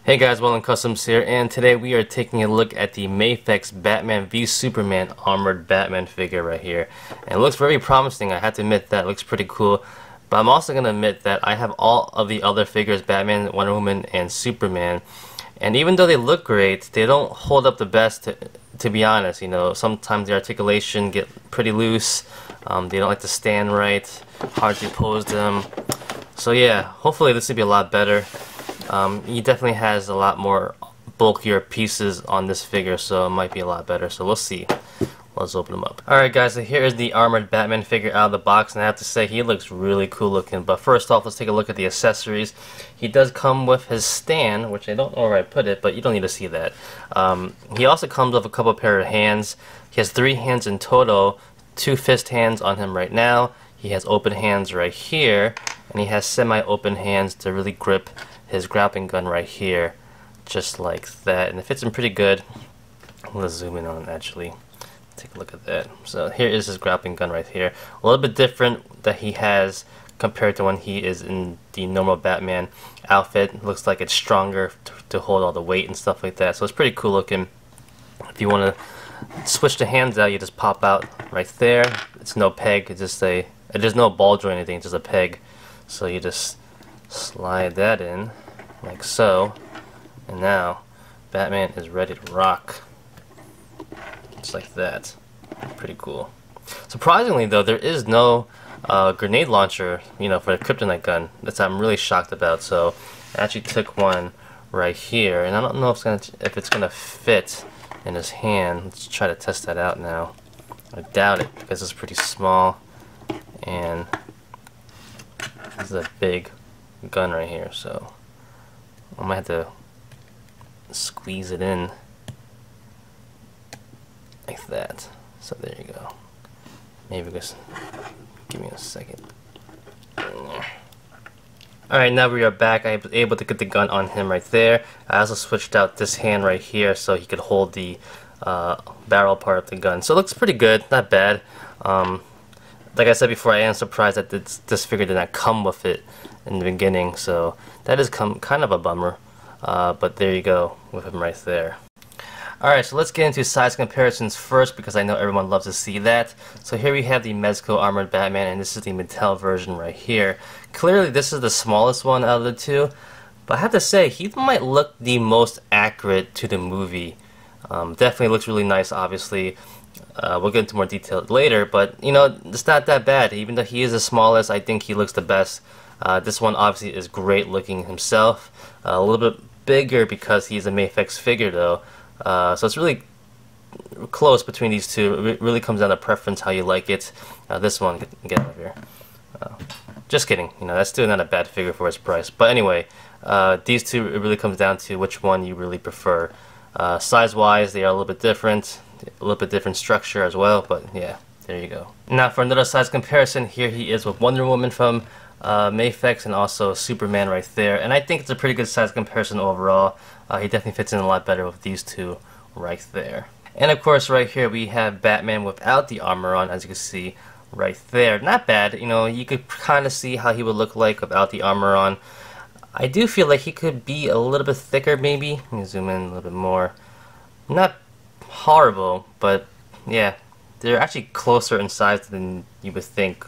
Hey guys, Well Customs here, and today we are taking a look at the Mafex Batman v Superman armored Batman figure right here. And it looks very promising, I have to admit that. It looks pretty cool. But I'm also going to admit that I have all of the other figures, Batman, Wonder Woman, and Superman. And even though they look great, they don't hold up the best, to be honest. You know, sometimes the articulation get pretty loose. They don't like to stand right, hard to pose them. So yeah, hopefully this will be a lot better. He definitely has a lot more bulkier pieces on this figure, so it might be a lot better. So we'll see. Let's open him up. Alright guys, so here is the armored Batman figure out of the box, and I have to say he looks really cool looking. But first off, let's take a look at the accessories. He does come with his stand, which I don't know where I put it, but you don't need to see that. He also comes with a couple pair of hands. He has 3 hands in total, 2 fist hands on him right now. He has open hands right here, and he has semi-open hands to really grip his grappling gun right here, just like that, and it fits him pretty good. Let's zoom in on it actually. Take a look at that. So here is his grappling gun right here. A little bit different that he has compared to when he is in the normal Batman outfit. It looks like it's stronger to hold all the weight and stuff like that. So it's pretty cool looking. If you want to switch the hands out, you just pop out right there. It's no peg. It's just there's no bulge or anything. It's just a peg. So you just slide that in like so, and now Batman is ready to rock. Just like that. Pretty cool. Surprisingly though, there is no grenade launcher, you know, for the kryptonite gun. That's I'm really shocked about. So I actually took one right here, and I don't know if it's gonna fit in his hand. Let's try to test that out now. I doubt it because it's pretty small, and this is a big gun right here, so I might have to squeeze it in like that. So there you go. Maybe just give me a second. Alright, now we are back. I was able to get the gun on him right there. I also switched out this hand right here so he could hold the barrel part of the gun. So it looks pretty good, not bad. Like I said before, I am surprised that this figure did not come with it in the beginning, so that is kind of a bummer. But there you go with him right there. Alright, so let's get into size comparisons first, because I know everyone loves to see that. So here we have the Mezco Armored Batman, and this is the Mattel version right here. Clearly this is the smallest one out of the two, but I have to say, he might look the most accurate to the movie. Definitely looks really nice, obviously. We'll get into more detail later, but you know, it's not that bad. Even though he is the smallest, I think he looks the best. This one obviously is great looking himself. A little bit bigger because he's a Mafex figure though. So it's really close between these two. It really comes down to preference, how you like it. This one, get out of here. Just kidding. You know, that's still not a bad figure for its price. But anyway, these two, it really comes down to which one you really prefer. Size-wise, they are a little bit different. A little bit different structure as well, but yeah, there you go. Now for another size comparison, here he is with Wonder Woman from Mafex, and also Superman right there, and I think it's a pretty good size comparison overall. He definitely fits in a lot better with these two right there. And of course right here we have Batman without the armor on, as you can see right there. Not bad, you know, you could kind of see how he would look like without the armor on. I do feel like he could be a little bit thicker maybe. Let me zoom in a little bit more. Not horrible, but yeah, they're actually closer in size than you would think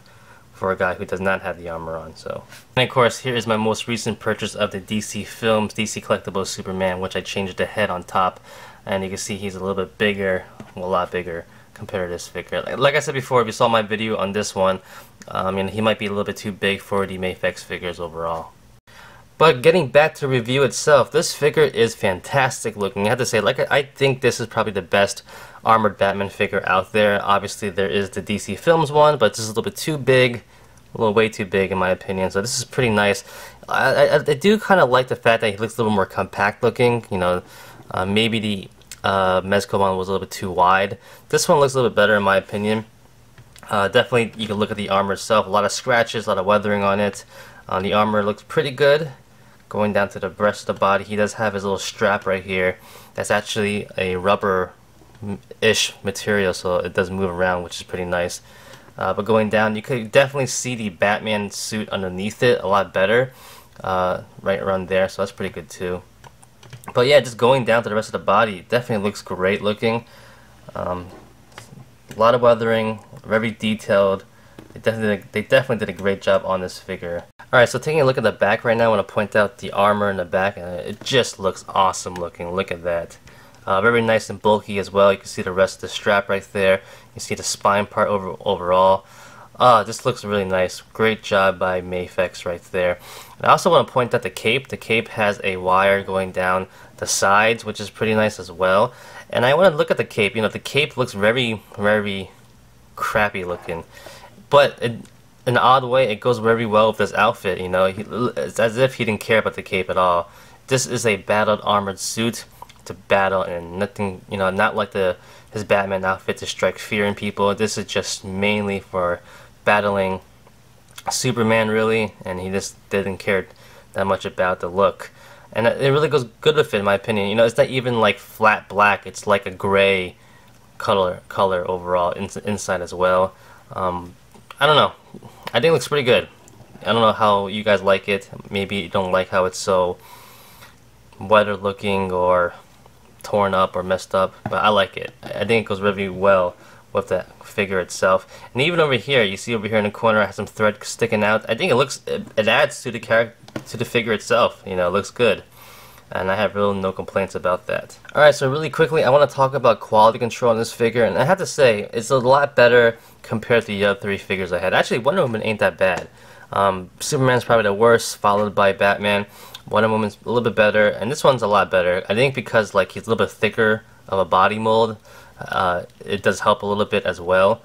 for a guy who does not have the armor on. So, and of course here is my most recent purchase of the DC Films DC Collectibles Superman, which I changed the head on top, and you can see he's a little bit bigger, well, a lot bigger compared to this figure. Like I said before, if you saw my video on this one, and he might be a little bit too big for the Mafex figures overall. But getting back to the review itself, this figure is fantastic looking. I have to say, I think this is probably the best armored Batman figure out there. Obviously, there is the DC Films one, but this is a little bit too big, a little way too big in my opinion. So this is pretty nice. I do kind of like the fact that he looks a little more compact looking. You know, maybe the Mezco one was a little bit too wide. This one looks a little bit better in my opinion. Definitely, you can look at the armor itself. A lot of scratches, a lot of weathering on it. The armor looks pretty good. Going down to the rest of the body, he does have his little strap right here. That's actually a rubber-ish material, so it does move around, which is pretty nice. But going down, you could definitely see the Batman suit underneath it a lot better, right around there, so that's pretty good too. But yeah, just going down to the rest of the body, it definitely looks great looking. A lot of weathering, very detailed. They definitely did a great job on this figure. Alright, so taking a look at the back right now, I want to point out the armor in the back, and it just looks awesome looking. Look at that. Very nice and bulky as well. You can see the rest of the strap right there. You see the spine part overall. This looks really nice. Great job by Mafex right there. And I also want to point out the cape. The cape has a wire going down the sides, which is pretty nice as well. And I want to look at the cape. You know, the cape looks very, very crappy looking. But in an odd way, it goes very well with this outfit. You know, it's as if he didn't care about the cape at all. This is a battled armored suit to battle in. Nothing, you know, not like his Batman outfit to strike fear in people. This is just mainly for battling Superman, really, and he just didn't care that much about the look. And it really goes good with it, in my opinion. You know, it's not even like flat black. It's like a gray color overall inside as well. I don't know. I think it looks pretty good. I don't know how you guys like it. Maybe you don't like how it's so weathered looking or torn up or messed up, but I like it. I think it goes really well with the figure itself. And even over here, you see over here in the corner, I have some thread sticking out. I think it adds to the figure itself. You know, it looks good, and I have really no complaints about that. Alright, so really quickly, I want to talk about quality control on this figure, and I have to say, it's a lot better compared to the other 3 figures I had. Actually, Wonder Woman ain't that bad. Superman's probably the worst, followed by Batman. Wonder Woman's a little bit better, and this one's a lot better. I think because like he's a little bit thicker of a body mold, it does help a little bit as well.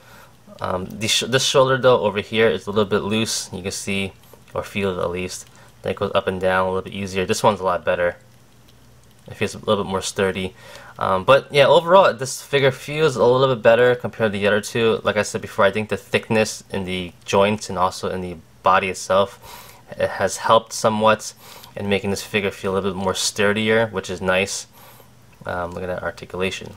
This shoulder though over here is a little bit loose. You can see or feel it at least. That goes up and down a little bit easier. This one's a lot better. It feels a little bit more sturdy. But yeah, overall this figure feels a little bit better compared to the other 2. Like I said before, I think the thickness in the joints and also in the body itself, it has helped somewhat in making this figure feel a little bit more sturdier, which is nice. Look at that articulation.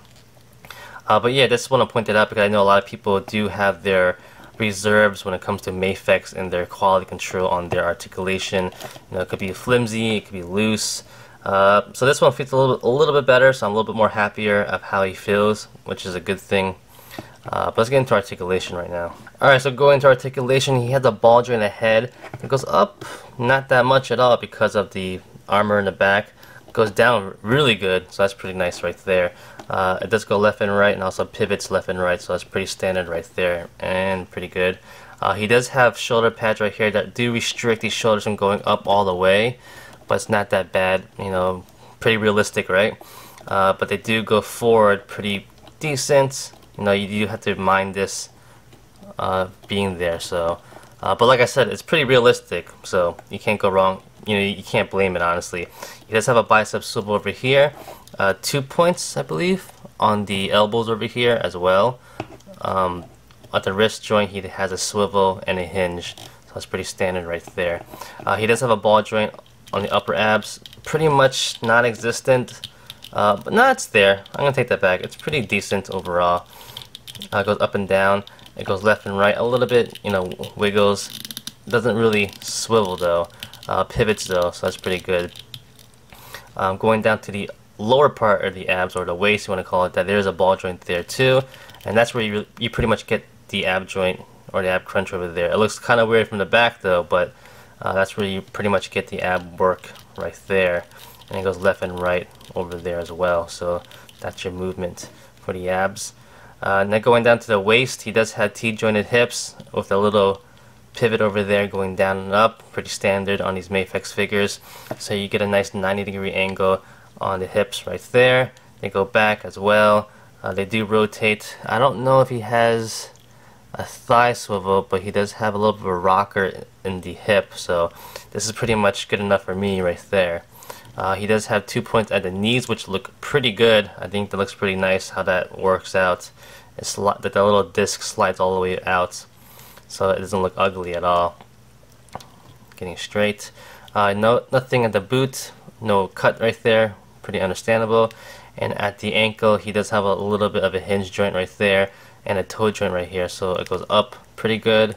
But yeah, just want to point it out because I know a lot of people do have their reserves when it comes to Mafex and their quality control on their articulation. You know, it could be flimsy, it could be loose. So this one feels a little bit better, so I'm a little bit more happier of how he feels, which is a good thing. But let's get into articulation right now. Alright, so going into articulation, he has the ball joint ahead. It goes up not that much at all because of the armor in the back. It goes down really good, so that's pretty nice right there. It does go left and right and also pivots left and right, so that's pretty standard right there and pretty good. He does have shoulder pads right here that do restrict these shoulders from going up all the way, but it's not that bad, you know, pretty realistic, right? But they do go forward pretty decent. You know, you do have to mind this being there. So, but like I said, it's pretty realistic, so you can't go wrong. You know, you can't blame it, honestly. He does have a bicep swivel over here, 2 points, I believe, on the elbows over here as well. At the wrist joint, he has a swivel and a hinge, so that's pretty standard right there. He does have a ball joint on the upper abs, pretty much non-existent. But no, it's there. I'm gonna take that back. It's pretty decent overall. It goes up and down. It goes left and right a little bit. You know, wiggles. Doesn't really swivel though. Pivots though, so that's pretty good. Going down to the lower part of the abs, or the waist, you want to call it that. There's a ball joint there too, and that's where you pretty much get the ab joint or the ab crunch over there. It looks kind of weird from the back though, but that's where you pretty much get the ab work right there. And it goes left and right over there as well, so that's your movement for the abs. And then going down to the waist, he does have T-jointed hips with a little pivot over there going down and up, pretty standard on these Mafex figures. So you get a nice 90-degree angle on the hips right there. They go back as well. They do rotate. I don't know if he has a thigh swivel, but he does have a little bit of a rocker in the hip, so this is pretty much good enough for me right there. He does have 2 points at the knees, which look pretty good. I think that looks pretty nice how that works out. It's that the little disc slides all the way out, so it doesn't look ugly at all. Getting straight. Nothing at the boot. No cut right there. Pretty understandable. And at the ankle, he does have a little bit of a hinge joint right there and a toe joint right here. So it goes up pretty good,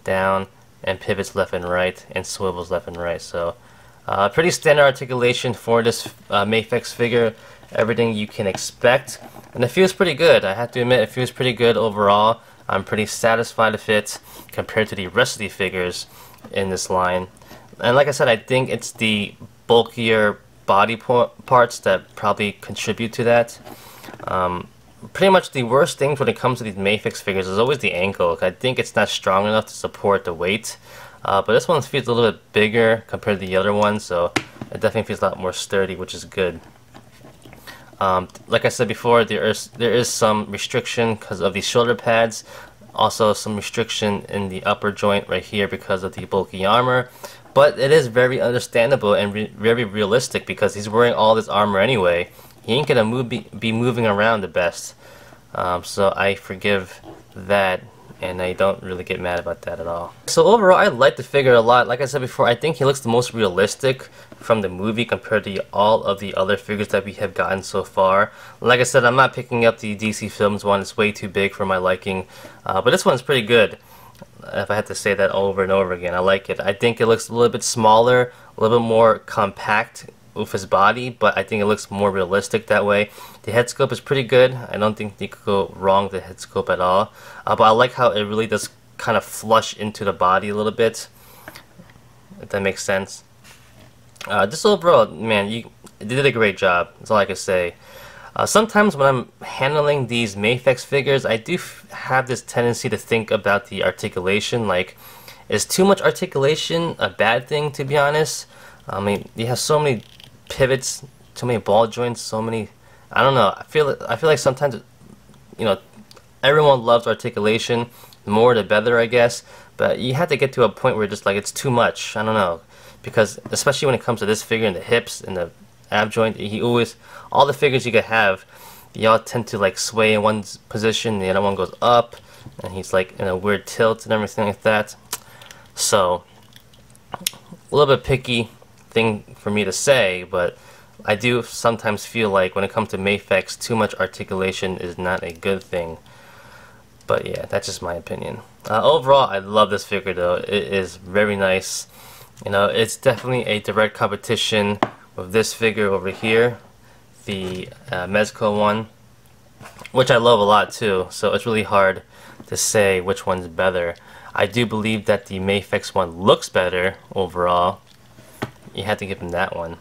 down, and pivots left and right, and swivels left and right. So Pretty standard articulation for this Mafex figure. Everything you can expect, and it feels pretty good. I have to admit, it feels pretty good overall. I'm pretty satisfied with it compared to the rest of the figures in this line. And like I said, I think it's the bulkier body parts that probably contribute to that. Pretty much the worst thing when it comes to these Mafex figures is always the ankle. I think it's not strong enough to support the weight. But this one feels a little bit bigger compared to the other one, so it definitely feels a lot more sturdy, which is good. Like I said before, there is some restriction because of the shoulder pads. Also some restriction in the upper joint right here because of the bulky armor. But it is very understandable and very realistic because he's wearing all this armor anyway. He ain't gonna be moving around the best. So I forgive that, and I don't really get mad about that at all. So overall, I like the figure a lot. Like I said before, I think he looks the most realistic from the movie compared to all of the other figures that we have gotten so far. Like I said, I'm not picking up the DC Films one. It's way too big for my liking. But this one's pretty good. If I had to say that over and over again, I like it. I think it looks a little bit smaller, a little bit more compact with his body, but I think it looks more realistic that way. The head sculpt is pretty good. I don't think you could go wrong with the head sculpt at all. But I like how it really does kind of flush into the body a little bit, if that makes sense. Just overall, man, you did a great job. That's all I can say. Sometimes when I'm handling these Mafex figures, I do have this tendency to think about the articulation. Like, is too much articulation a bad thing, to be honest? I mean, you have so many pivots, so many ball joints, so many, I don't know. I feel like sometimes, you know, everyone loves articulation. The more the better, I guess. But you have to get to a point where just like it's too much. I don't know, because especially when it comes to this figure and the hips and the ab joint, all the figures you could have, y'all tend to like sway in one position, the other one goes up, and he's like in a weird tilt and everything like that. So a little bit picky thing for me to say, but I do sometimes feel like when it comes to Mafex, too much articulation is not a good thing. But yeah, that's just my opinion. Overall, I love this figure though. It is very nice. You know, it's definitely a direct competition with this figure over here, the Mezco one, which I love a lot too. So it's really hard to say which one's better. I do believe that the Mafex one looks better overall. You have to give him that one.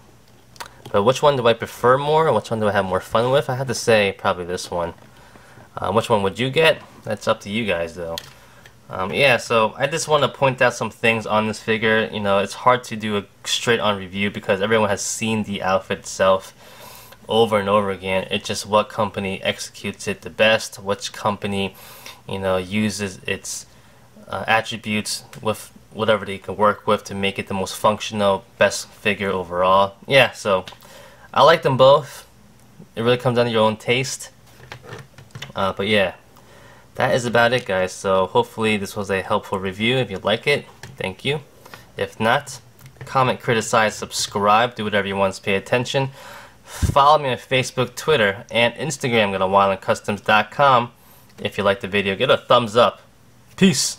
But which one do I prefer more? Which one do I have more fun with? I have to say probably this one. Which one would you get? That's up to you guys though. Yeah, so I just want to point out some things on this figure. You know, it's hard to do a straight on review because everyone has seen the outfit itself over and over again. It's just what company executes it the best, which company, you know, uses its attributes with whatever they can work with to make it the most functional, best figure overall. Yeah, so I like them both. It really comes down to your own taste. But yeah, that is about it, guys. So hopefully this was a helpful review. If you like it, thank you. If not, comment, criticize, subscribe, do whatever you want to pay attention. Follow me on Facebook, Twitter, and Instagram. Go to wildandcustoms.com. If you liked the video, give it a thumbs up. Peace.